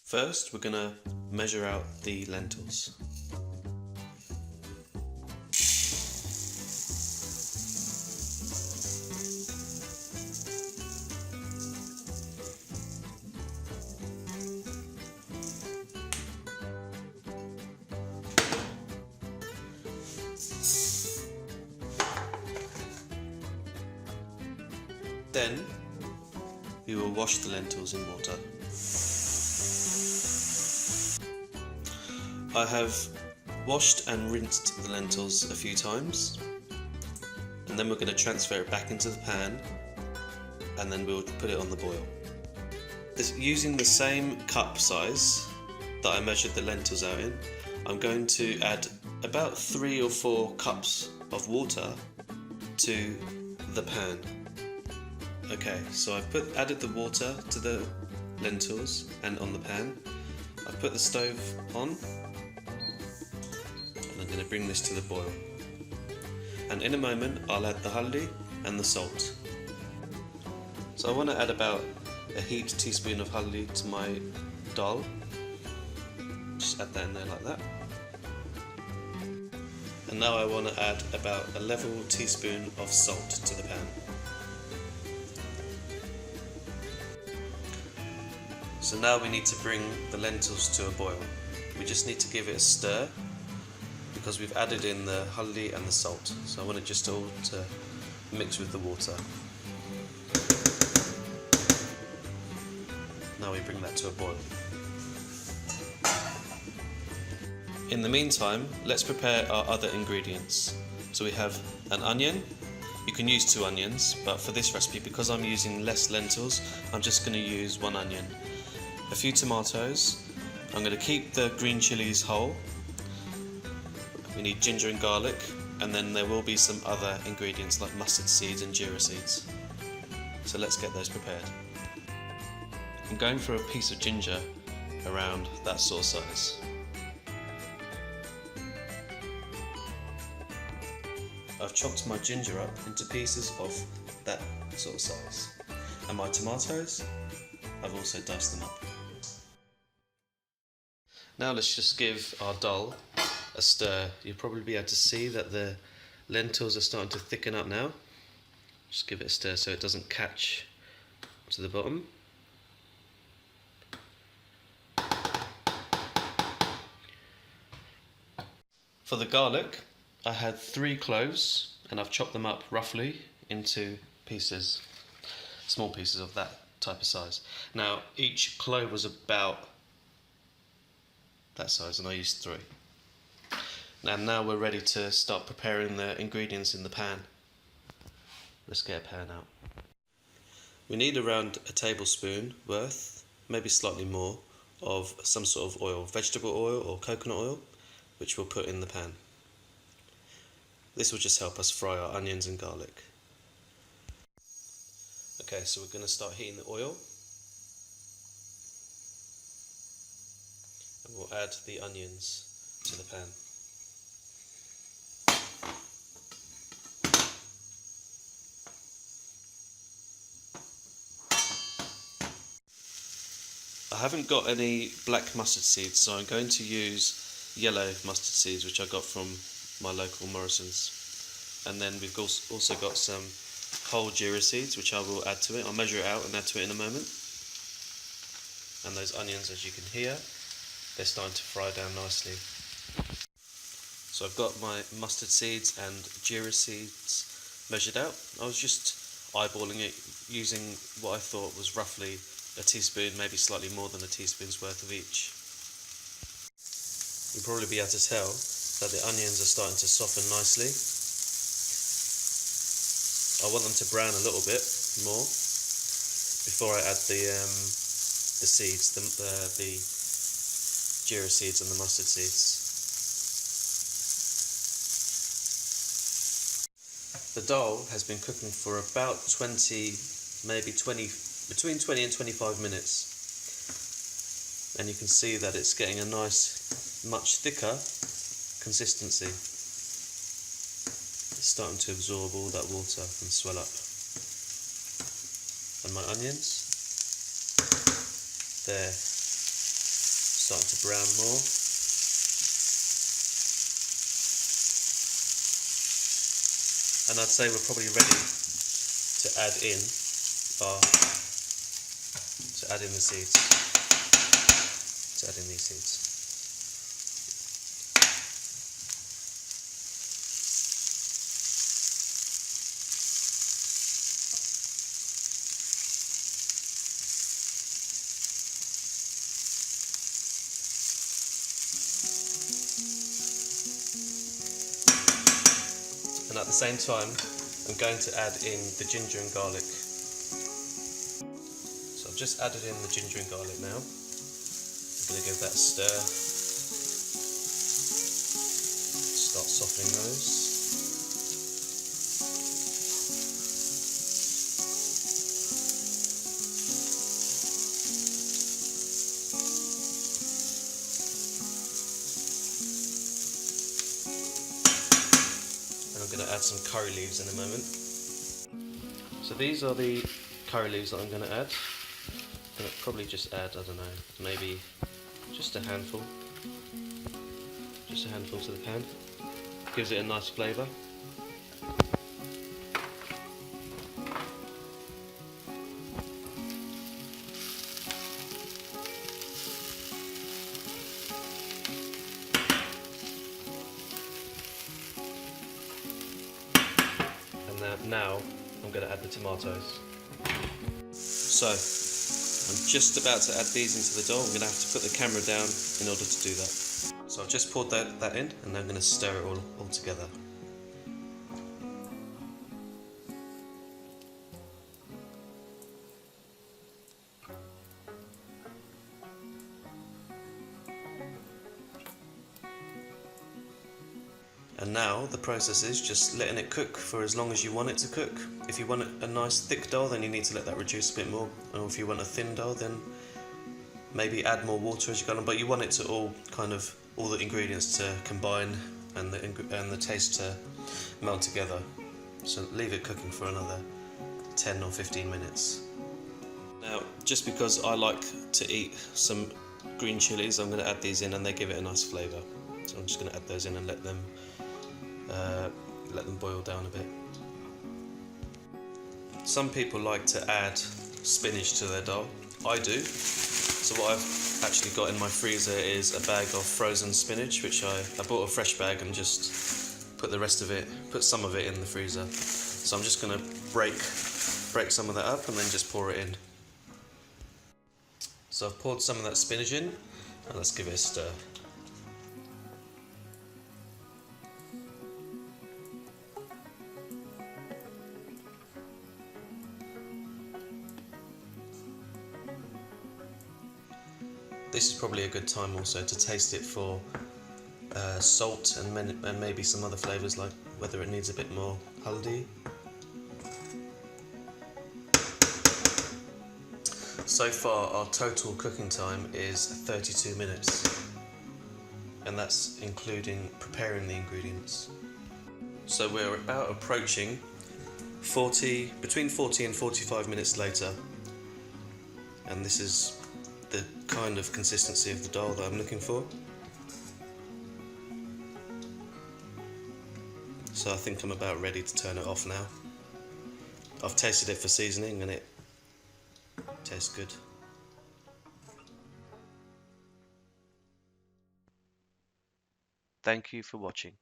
First, we're going to measure out the lentils. Then, we will wash the lentils in water. I have washed and rinsed the lentils a few times, and then we're going to transfer it back into the pan, and then we'll put it on the boil. Using the same cup size that I measured the lentils out in, I'm going to add about 3 or 4 cups of water to the pan. Okay, so I've added the water to the lentils and on the pan. I've put the stove on, and I'm going to bring this to the boil. And in a moment I'll add the haldi and the salt. So I want to add about a heaped teaspoon of haldi to my dal. Just add that in there like that. And now I want to add about a level teaspoon of salt to the pan. So now we need to bring the lentils to a boil. We just need to give it a stir because we've added in the haldi and the salt. So I want it just all to mix with the water. Now we bring that to a boil. In the meantime, let's prepare our other ingredients. So we have an onion. You can use 2 onions, but for this recipe, because I'm using less lentils, I'm just going to use 1 onion. A few tomatoes. I'm going to keep the green chillies whole. We need ginger and garlic, and then there will be some other ingredients like mustard seeds and jeera seeds. So let's get those prepared. I'm going for a piece of ginger around that sort of size. I've chopped my ginger up into pieces of that sort of size. And my tomatoes, I've also diced them up. Now let's just give our dal a stir. You'll probably be able to see that the lentils are starting to thicken up now. Just give it a stir so it doesn't catch to the bottom. For the garlic, I had 3 cloves and I've chopped them up roughly into pieces, small pieces of that type of size. Now each clove was about that size and I used 3. And now we're ready to start preparing the ingredients in the pan. Let's get a pan out. We need around a tablespoon worth, maybe slightly more, of some sort of oil, vegetable oil or coconut oil, which we'll put in the pan. This will just help us fry our onions and garlic. Okay, so we're going to start heating the oil. And we'll add the onions to the pan. I haven't got any black mustard seeds, so I'm going to use yellow mustard seeds, which I got from my local Morrison's. And then we've also got some whole jeera seeds, which I will add to it. I'll measure it out and add to it in a moment. And those onions, as you can hear, they're starting to fry down nicely. So I've got my mustard seeds and jeera seeds measured out. I was just eyeballing it using what I thought was roughly a teaspoon, maybe slightly more than a teaspoon's worth of each. You'll probably be able to tell that the onions are starting to soften nicely. I want them to brown a little bit more before I add the seeds, the jeera seeds and the mustard seeds. The dal has been cooking for about between 20 and 25 minutes. And you can see that it's getting a nice, much thicker consistency. It's starting to absorb all that water and swell up. And my onions, they're starting to brown more. And I'd say we're probably ready to add in the seeds. To add in these seeds. And at the same time, I'm going to add in the ginger and garlic. So I've just added in the ginger and garlic now. I'm going to give that a stir. Start softening those. I'm going to add some curry leaves in a moment. So these are the curry leaves that I'm going to add. I'm going to probably just add, I don't know, maybe just a handful. Just a handful to the pan. Gives it a nice flavour. Now I'm going to add the tomatoes. So I'm just about to add these into the dough. I'm going to have to put the camera down in order to do that. So I've just poured that in, and then I'm going to stir it all together. And now the process is just letting it cook for as long as you want it to cook. If you want a nice thick dough, then you need to let that reduce a bit more. And if you want a thin dough, then maybe add more water as you go on. But you want it to all the ingredients to combine and the taste to meld together. So leave it cooking for another 10 or 15 minutes. Now, just because I like to eat some green chillies, I'm going to add these in, and they give it a nice flavour. So I'm just going to add those in and let them boil down a bit. Some people like to add spinach to their dal. I do. So what I've actually got in my freezer is a bag of frozen spinach, which I bought a fresh bag and just put some of it in the freezer. So I'm just going to break some of that up and then just pour it in. So I've poured some of that spinach in, and let's give it a stir. This is probably a good time also to taste it for salt and maybe some other flavours, like whether it needs a bit more haldi. So far our total cooking time is 32 minutes, and that's including preparing the ingredients. So we're about approaching between 40 and 45 minutes later, and this is the kind of consistency of the dal that I'm looking for. So I think I'm about ready to turn it off now. I've tasted it for seasoning and it tastes good. Thank you for watching.